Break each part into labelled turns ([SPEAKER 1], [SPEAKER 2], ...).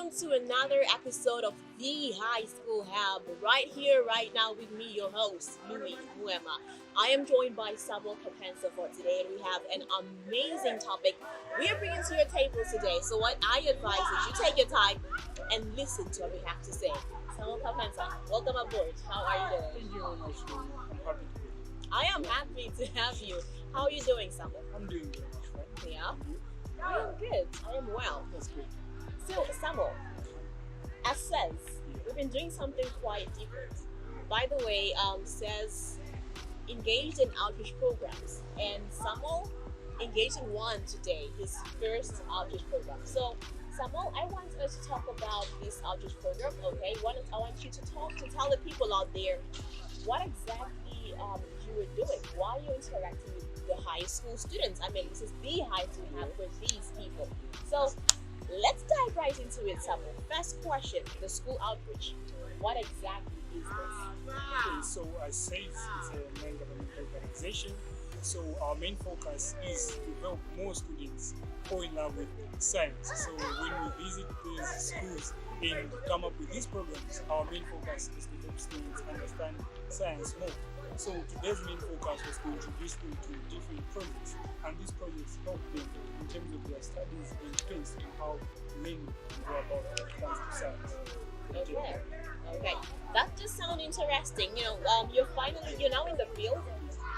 [SPEAKER 1] welcome to another episode of The High School Hub. Right here, right now, with me, your host, Louis Muema. I am joined by Samuel Kapansa for today, and we have an amazing topic we are bringing to your table today. So, what I advise is you take your time and listen to what we have to say. Samuel Kapansa, welcome aboard. How are you doing?
[SPEAKER 2] Thank you very much. I'm happy to be here.
[SPEAKER 1] I am happy to have you. How are you doing, Samuel?
[SPEAKER 2] I'm doing very much fine.
[SPEAKER 1] Yeah?
[SPEAKER 2] And you?
[SPEAKER 1] I am good. I am well.
[SPEAKER 2] That's good.
[SPEAKER 1] So, Samuel, as says, we've been doing something quite different. By the way, says engaged in outreach programs, and Samuel engaged in one today, his first outreach program. So, Samuel, I want us to talk about this outreach program. Okay, I want you to tell the people out there what exactly you were doing, why you interacting with the high school students. I mean, this is the high school have for these people. So let's dive right into it, Samuel. First question, the school outreach. What exactly is this?
[SPEAKER 2] Okay, so as said, it's a non-governmental organization. So our main focus is to help more students fall in love with science. So when we visit these schools and come up with these programs, our main focus is to help students understand science more. So today's main focus was to introduce them to different projects, and these projects help them in terms of their studies and skills and how learning can go about when it comes to science.
[SPEAKER 1] Okay. That just sounds interesting. You're now in the field.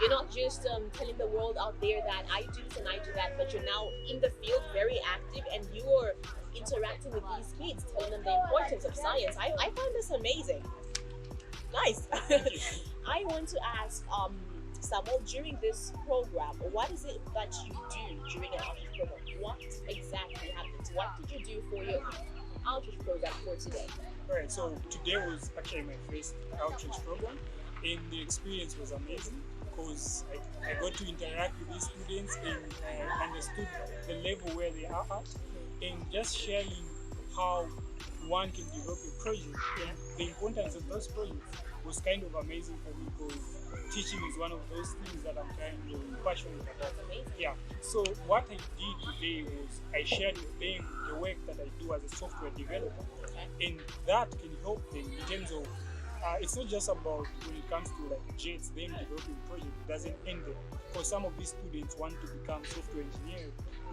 [SPEAKER 1] You're not just telling the world out there that I do this and I do that, but you're now in the field, very active, and you're interacting with these kids, telling them the importance of science. I find this amazing. Nice. I want to ask Samuel, during this program, what is it that you do during an outreach program? What exactly happens? What did you do for your outreach program for today?
[SPEAKER 2] Alright, so today was actually my first outreach program, and the experience was amazing because I got to interact with these students and understood the level where they are at, and just sharing how one can develop a project and the importance of those projects was kind of amazing for me because teaching is one of those things that I'm kind of passionate about. Yeah. So what I did today was I shared with them the work that I do as a software developer, and that can help them in terms of it's not just about when it comes to like jets, them developing project, it doesn't end there. Because some of these students want to become software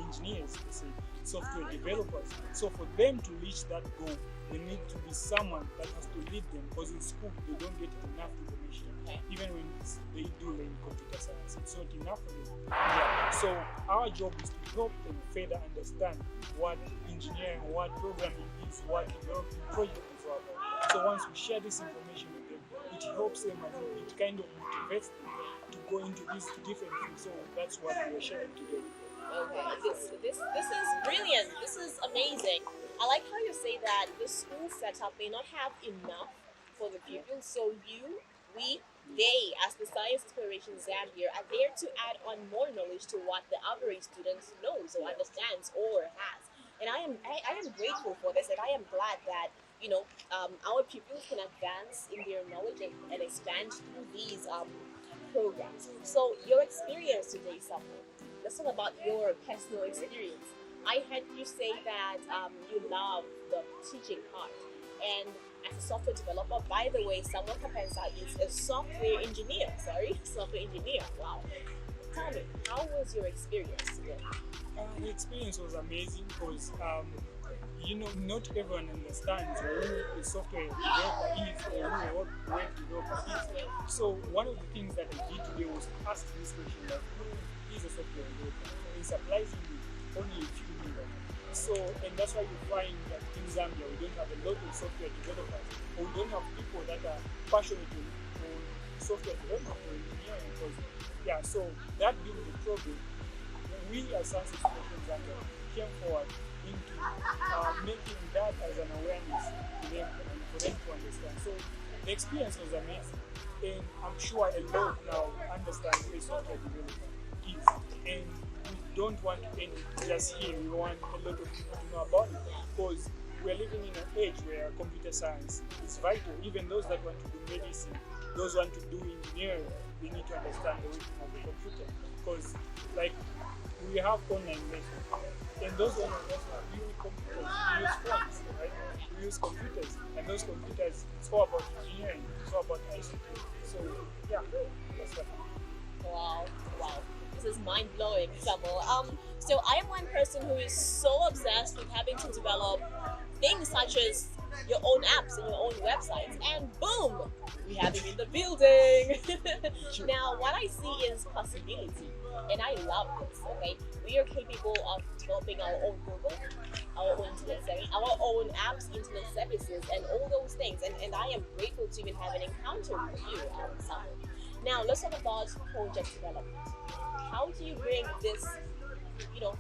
[SPEAKER 2] engineers, let's say, software developers. So for them to reach that goal, they need to be someone that has to lead them, because in school they don't get enough information. Even when they do learn computer science, it's not enough for them. Yeah. So our job is to help them further understand what engineering, what programming is, what developing project is all about. So once we share this information with them, it helps them and it kind of motivates them to go into these different things. So that's what we are sharing today.
[SPEAKER 1] Okay, this is brilliant. This is amazing. I like how you say that the school setup may not have enough for the pupils, so they, as the Science Inspiration Zambia, are there to add on more knowledge to what the average student knows or understands or has. And I am grateful for this, and I am glad that our pupils can advance in their knowledge and expand through these programs. So your experience today, Samuel. Let's talk about your personal experience. I heard you say that you love the teaching part, and as a software developer, by the way, Samuel Kapansa is a software engineer. Software engineer. Wow. Tell me, how was your experience today?
[SPEAKER 2] The experience was amazing because not everyone understands who a software developer is or who a web developer is. So one of the things that I did today was to ask this question, like, who is a software developer? And surprisingly, only a few million. So, and that's why you find that in Zambia we don't have a lot of software developers, or we don't have people that are passionate on software development or engineering. Because, so that being the problem, we as Science Inspiration Zambia came forward into making that as an awareness to them and for them to understand. So the experience was amazing, and I'm sure a lot now understand who a software developer is. And we don't want to end it just here. We want a lot of people to know about it, because we're living in an age where computer science is vital. Even those that want to do medicine, those who want to do engineering, they need to understand the working of the computer. Because like we have online lessons, and those online lessons are really computers, we use phones, right? use computers, and those computers, it's all about engineering, it's all about ICT. So yeah, that's what.
[SPEAKER 1] Wow, wow. This is mind blowing, Samuel. So I am one person who is so obsessed with having to develop things such as your own apps and your own websites, and boom, we have him in the building. Now, what I see is possibility, and I love this. Okay, we are capable of developing our own Google, our own internet service, our own apps, internet services, and all those things. And I am grateful to even have an encounter with you, Samuel. Now, let's talk about project development. How do you bring this, you know,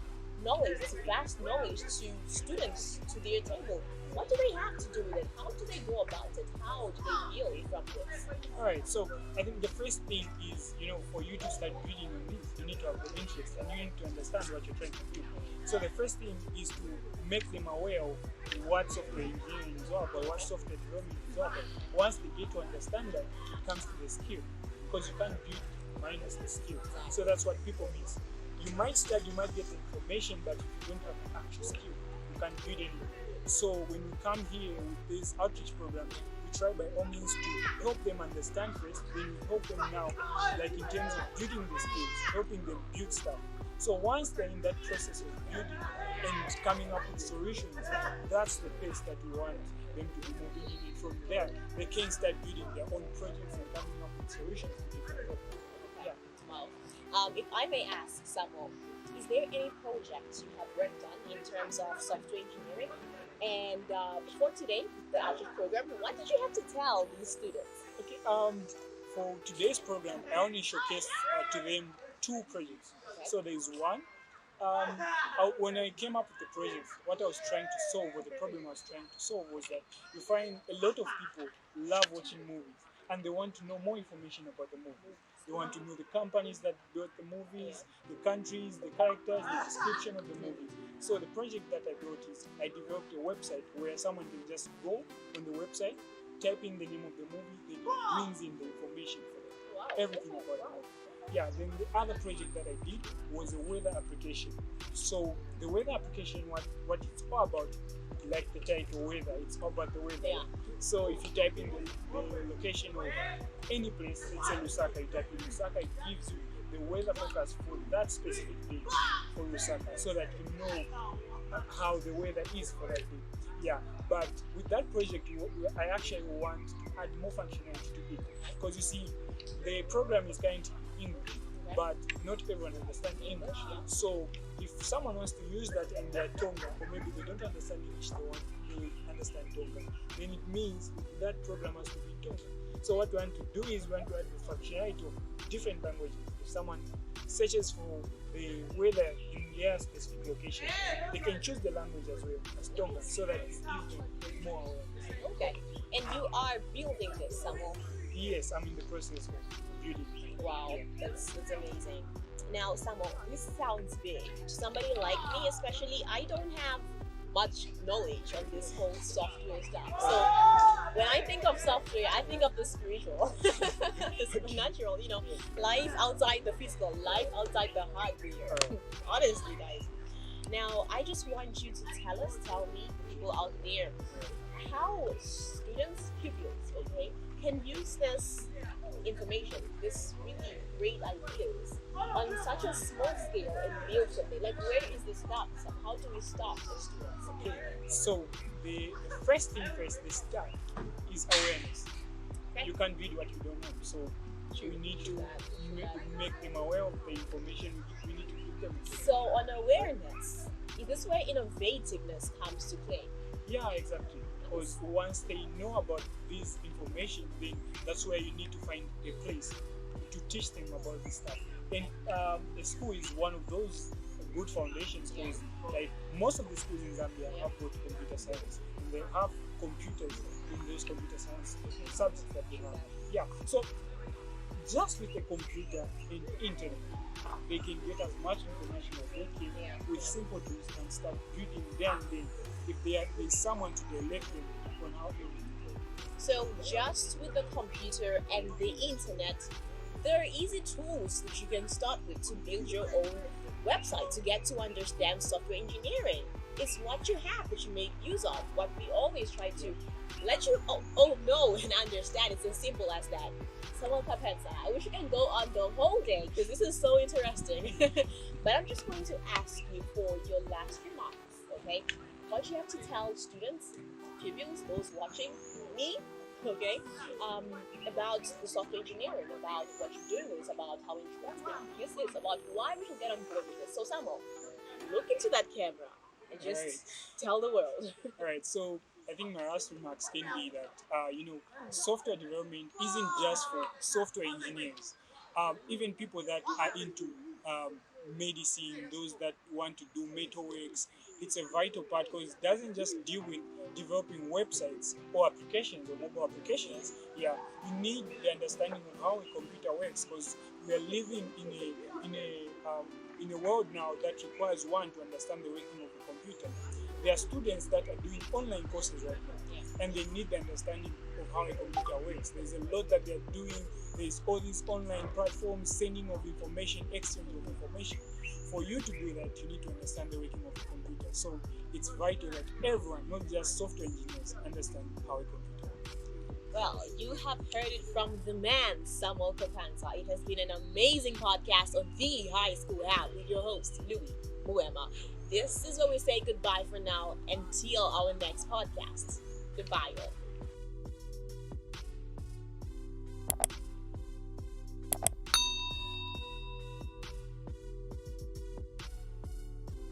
[SPEAKER 1] knowledge, this vast knowledge to students to their table? What do they have to do with it? How do they go about it? How do they heal from this?
[SPEAKER 2] All right, so I think the first thing is, for you to start building on this, you need to have the interest and you need to understand what you're trying to do. So the first thing is to make them aware of what software engineering is all about, what software development is all about. Once they get to understand that, it comes to the skill, because you can't build minus the skill. So that's what people miss. You might start, you might get the information, but if you don't have the actual skill, you can't build anything. So when we come here with this outreach program, we try by all means to help them understand first, then we help them now, like in terms of building the skills, helping them build stuff. So once they're in that process of building and coming up with solutions, that's the pace that we want them to be moving in. From there, they can start building their own projects and coming up with solutions to different problems. Yeah.
[SPEAKER 1] Wow. If I may ask, Samuel, is there any projects you have worked on in terms of software engineering? And before today, the outreach program, what did you have to tell these students?
[SPEAKER 2] Okay. For today's program, I only showcased to them 2 projects.
[SPEAKER 1] Okay.
[SPEAKER 2] So there is one. When I came up with the project, what I was trying to solve, or the problem I was trying to solve, was that you find a lot of people love watching movies and they want to know more information about the movies. They want to know the companies that built the movies, the countries, the characters, the description of the movie. So the project that I built is I developed a website where someone can just go on the website, type in the name of the movie, then it brings in the information for them.
[SPEAKER 1] Wow.
[SPEAKER 2] Everything about the movie. Yeah, then the other project that I did was a weather application. So the weather application, what it's all about, like the title weather, it's all about the weather.
[SPEAKER 1] Yeah.
[SPEAKER 2] So if you type in the location of any place, let's say Lusaka, you type in Lusaka, it gives you the weather forecast for that specific day for Lusaka, so that you know how the weather is for that day. Yeah, but with that project, I actually want to add more functionality to it, because you see, the program is kind of English, but not everyone understands English. So if someone wants to use that in their Tonga, or maybe they don't understand English, they want to understand Tonga, then it means that program has to be Tonga. So what we want to do is we want to add the functionality of different languages. If someone searches for the weather in their specific location, they can choose the language as well as Tonga, so that it gives them more awareness.
[SPEAKER 1] Okay. And you are building this, Samuel?
[SPEAKER 2] Yes, I'm in the process of building.
[SPEAKER 1] Wow,
[SPEAKER 2] Yeah.
[SPEAKER 1] that's amazing. Now, Samuel, this sounds big. To somebody like me, especially, I don't have much knowledge on this whole software stuff. So when I think of software, I think of the spiritual, the supernatural. Life outside the physical, life outside the hardware. Honestly, guys. Now, I just want you to tell me, people out there, how students, pupils, okay, can use this information, this really great ideas on such a small scale and build something. Like, where is the start? So how do we start the students?
[SPEAKER 2] Okay, so the first thing first, the start is awareness.
[SPEAKER 1] Okay.
[SPEAKER 2] You can't read what you don't know, so we need to make them aware of the information. We need to give them.
[SPEAKER 1] So on awareness, is this where innovativeness comes to play?
[SPEAKER 2] Yeah, exactly. Because once they know about this information, then that's where you need to find a place to teach them about this stuff. And the school is one of those good foundations, because like most of the schools in Zambia have got computer science, and they have computers in those computer science subjects that they have. Yeah, so just with a computer and internet, they can get as much information as they can with simple tools and start building there and then, if there's someone to direct them on how they will do.
[SPEAKER 1] So just with the computer and the internet, there are easy tools that you can start with to build your own website, to get to understand software engineering. It's what you have that you make use of. What we always try to let you all know and understand. It's as simple as that. Someone Kapansa, I wish I can go on the whole day because this is so interesting. But I'm just going to ask you for your last remarks, okay? What do you have to tell students, pupils, those watching, me, okay, about the software engineering, about what you're doing is, about how interesting this is, about why we should get on board with this. So Samuel, look into that camera and
[SPEAKER 2] All right.
[SPEAKER 1] just tell the world.
[SPEAKER 2] All right. So I think my last remarks can be that software development isn't just for software engineers. Even people that are into medicine, those that want to do metalworks, it's a vital part because it doesn't just deal with developing websites or applications or mobile applications. Yeah, you need the understanding of how a computer works because we are living in a world now that requires one to understand the working of a computer. There are students that are doing online courses right now, and they need the understanding of how a computer works. There's a lot that they're doing. There's all these online platforms, sending of information, exchange of information. For you to do that, you need to understand the working of a computer. So it's vital that everyone, not just software engineers, understand how a computer works.
[SPEAKER 1] Well, you have heard it from the man, Samuel Kapansa. It has been an amazing podcast on the High School app with your host, Louis Muema. This is where we say goodbye for now until our next podcast. Goodbye, all.